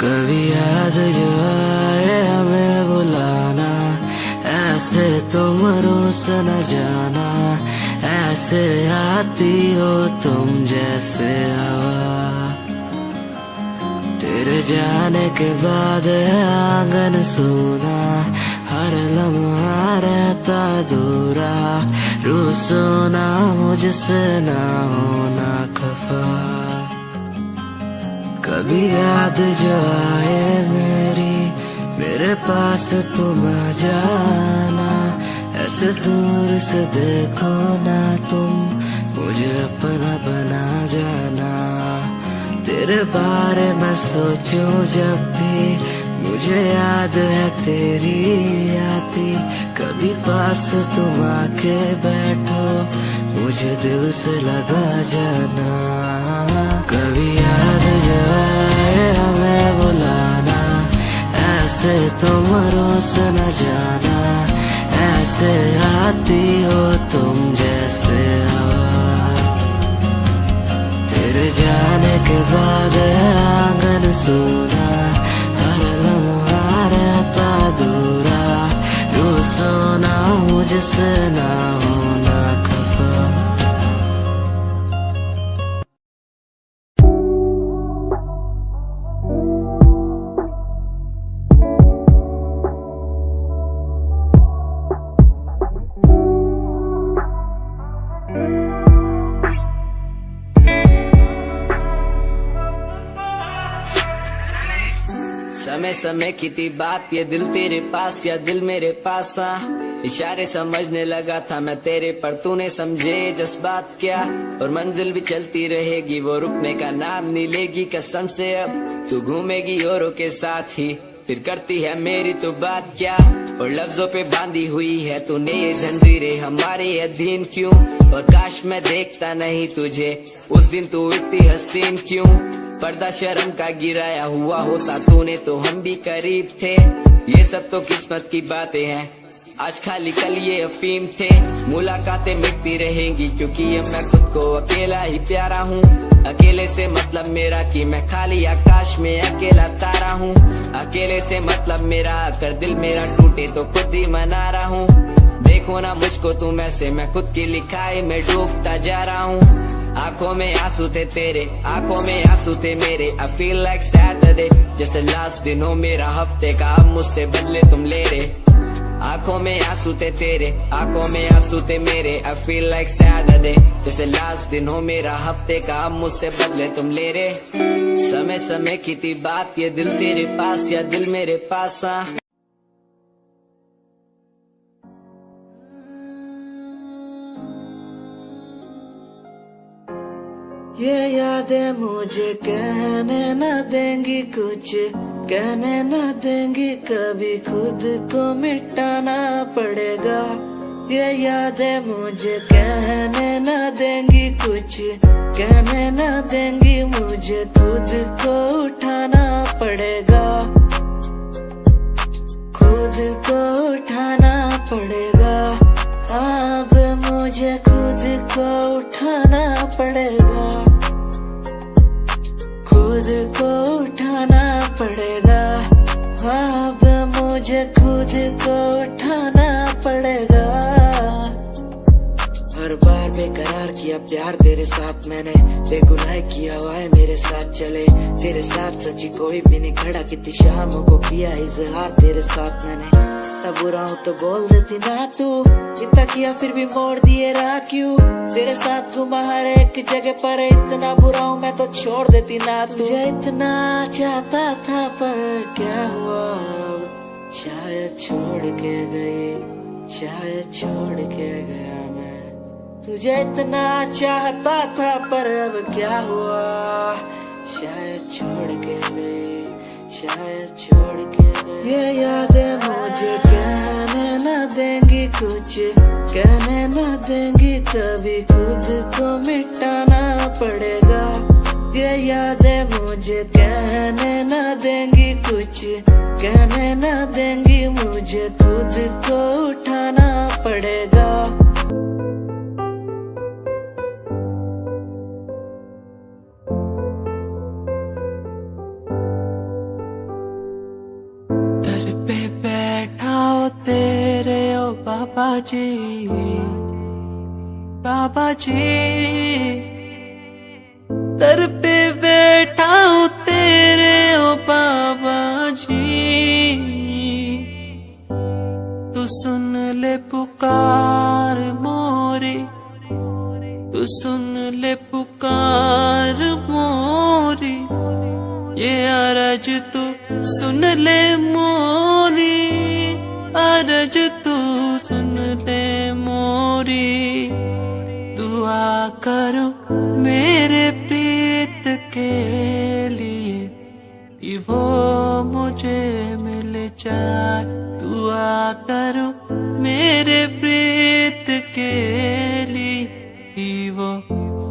कभी याद जो आए हमें बुलाना ऐसे तुम रोस न जाना ऐसे आती हो तुम जैसे हवा तेरे जाने के बाद आंगन सूना हर लम्हा रहता दूरा रूसोना मुझसे ना होना खफा कभी याद जो आए मेरे पास तुम आ जाना ऐसे दूर से देखो ना तुम मुझे अपना बना जाना तेरे बारे में सोचूं जब भी मुझे याद है तेरी आती कभी पास तुम आके बैठो मुझे दिल से लगा जाना कभी याद जो आए हमें बुलाना ऐसे तुम रोस न जाना ऐसे आती हो तुम जैसे हवा तेरे जाने के बाद आंगन सोना, हर लम्हा रहता दूरा, यूं सोना मुझसे ना होना खफा। समय समय की थी बात, ये दिल तेरे पास या दिल मेरे पास आ, इशारे समझने लगा था मैं तेरे पर, तूने समझे जज्बात क्या, और मंजिल भी चलती रहेगी वो रुकने का नाम नहीं लेगी कसम से। अब तू घूमेगी औरों के साथ ही, फिर करती है मेरी तो बात क्या, और लफ्जों पे बांधी हुई है तूने ये जंजीरें हमारे अधीन क्यों, और काश मैं देखता नहीं तुझे उस दिन तू इतनी हसीन क्यों, पर्दा शर्म का गिराया हुआ होता तूने तो हम भी करीब थे, ये सब तो किस्मत की बातें हैं, आज खाली कल ये अफीम थे, मुलाकातें मिटती रहेंगी क्योंकि अब मैं खुद को अकेला ही प्यारा हूँ, अकेले से मतलब मेरा कि मैं खाली आकाश में अकेला तारा हूँ, अकेले से मतलब मेरा अगर दिल मेरा टूटे तो खुद ही मना रहा हूँ, देखो ना मुझको तुम ऐसे, मैं खुद की लिखाई में डूबता जा रहा हूँ, आंखों में आंसू थे तेरे, आंखों में आंसू थे मेरे, I feel like Saturday, जैसे लास्ट दिन हो मेरा हफ्ते का, अब मुझसे बदले तुम ले रहे, आंखों में आंसू थे तेरे, आंखों में आंसू थे मेरे, I feel like Saturday, जैसे लास्ट दिन हो मेरा हफ्ते का, अब मुझसे बदले तुम ले रहे, समय समय की थी बात, ये दिल तेरे पास या दिल मेरे पास आ। ये यादें मुझे कहने न देंगी कुछ, कहने न देंगी कभी, खुद को मिटाना पड़ेगा, ये यादें मुझे कहने न देंगी कुछ, कहने न देंगी मुझे, खुद को उठाना पड़ेगा, खुद को उठाना पड़ेगा, अब मुझे खुद को उठाना पड़ेगा, खुद को उठाना पड़ेगा, अब मुझे खुद को उठाना पड़ेगा। हर बार बेकरार किया प्यार तेरे साथ मैंने, बेगुनाह किया हुआ है मेरे साथ चले, तेरे साथ सच्ची कोई भी नहीं खड़ा, कितनी शामों को किया इजहार तेरे साथ मैंने, तब बुरा हूँ तो बोल देती ना तू, इतना किया फिर भी मोड़ दिए राह क्यों, तेरे साथ घुमा हर एक जगह पर, इतना बुरा हूँ मैं तो छोड़ देती ना तू, तुझे इतना चाहता था पर क्या हुआ, शायद छोड़ के गई, शायद छोड़ के गया मैं, तुझे इतना चाहता था पर अब क्या हुआ, शायद छोड़ के गई, शायद छोड़ के गई, ये यादें मुझे कहने न देंगी कुछ, कहने न देंगी कभी, खुद को मिटाना पड़ेगा, ये यादें मुझे कहने न देंगी कुछ, कहने न देंगी मुझे, खुद को उठाना पड़ेगा। दर पे बैठा हो तेरे ओ बाबा जी, बाबा जी, दर पे बैठा हूँ तेरे ओ बाबा जी, तू सुन ले पुकार मोरी, तू सुन ले पुकार मोरी, ये अरज तू सुन ले मोरी, अरज तू सुन ले मोरी, दुआ करो मेरे प्रीत के लिए, कि वो मुझे मिल जाए, दुआ करो मेरे प्रीत के लिए, कि वो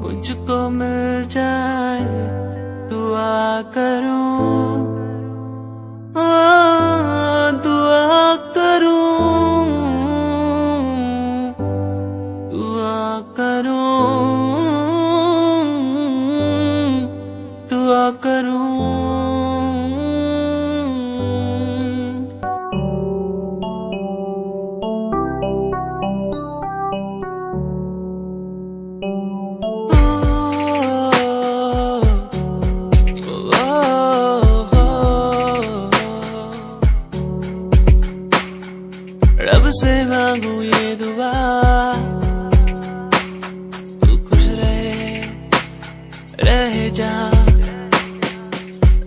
मुझको मिल जाए, दुआ करूं, दुआ करूं, दुआ करूं, जहाँ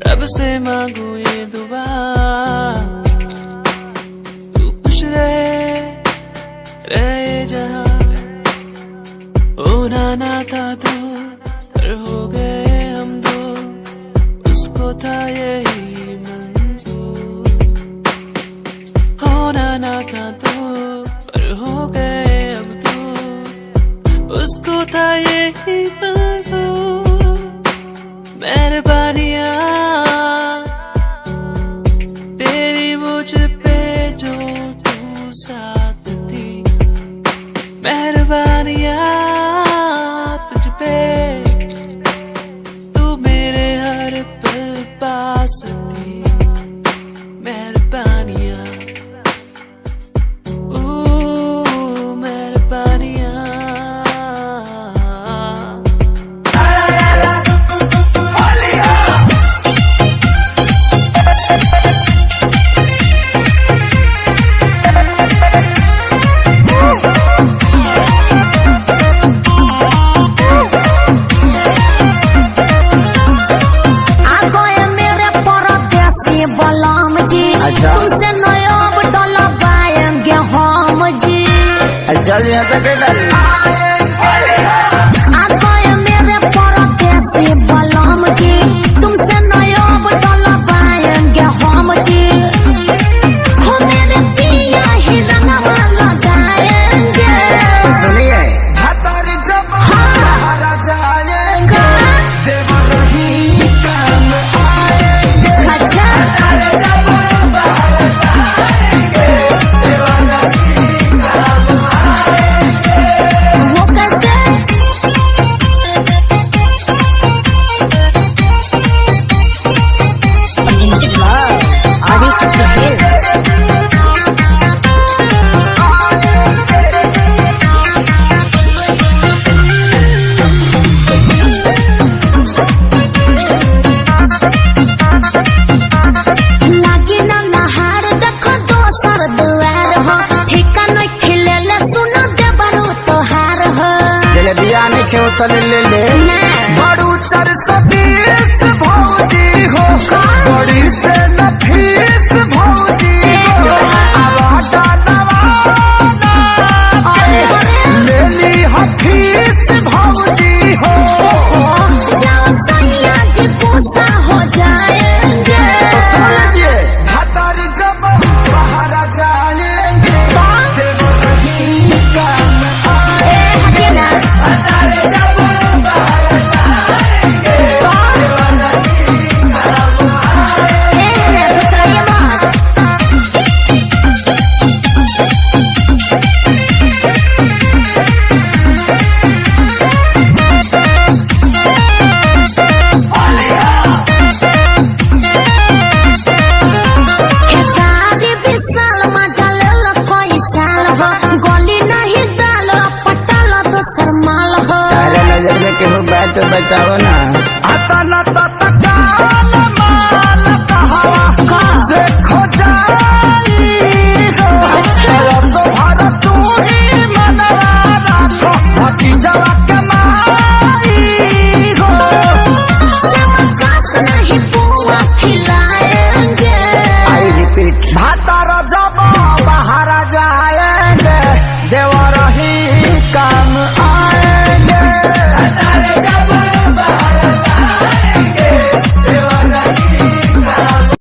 रब से मांगू ये दुआ, तू खुश रहे जहाँ। होना ना था तू पर हो गए हम दो, उसको था यही मंजूर। होना ना था तू पर हो गए अब तू, उसको था यही मंजूर। मेहरबानियाँ तेरी मुझ पे जो तू साथ थी, मेहरबानियाँ तुझ पे तू मेरे हर पल पास थी। मेहरबानियाँ मेहरबानियाँ। तुमसे नयाब डला पाएंगे हम जी। चल यहाँ तक आ गए मेरे परदेसी बलम जी, तुमसे नयाब डला पाएंगे हम जी। हो मेरे पिया ही रंगवा लगाएंगे। सुनिए ले बड़ू सरसतीस भौजी हो, बड़ी से नफीस भौजी हो। ले ली हफीस भौजी हो। जाओ सैया जी गुस्सा हो जाएंगे। समझिए हतारी जब बाहर जाएंगे केहू बैठ बचाओ ना। आता ना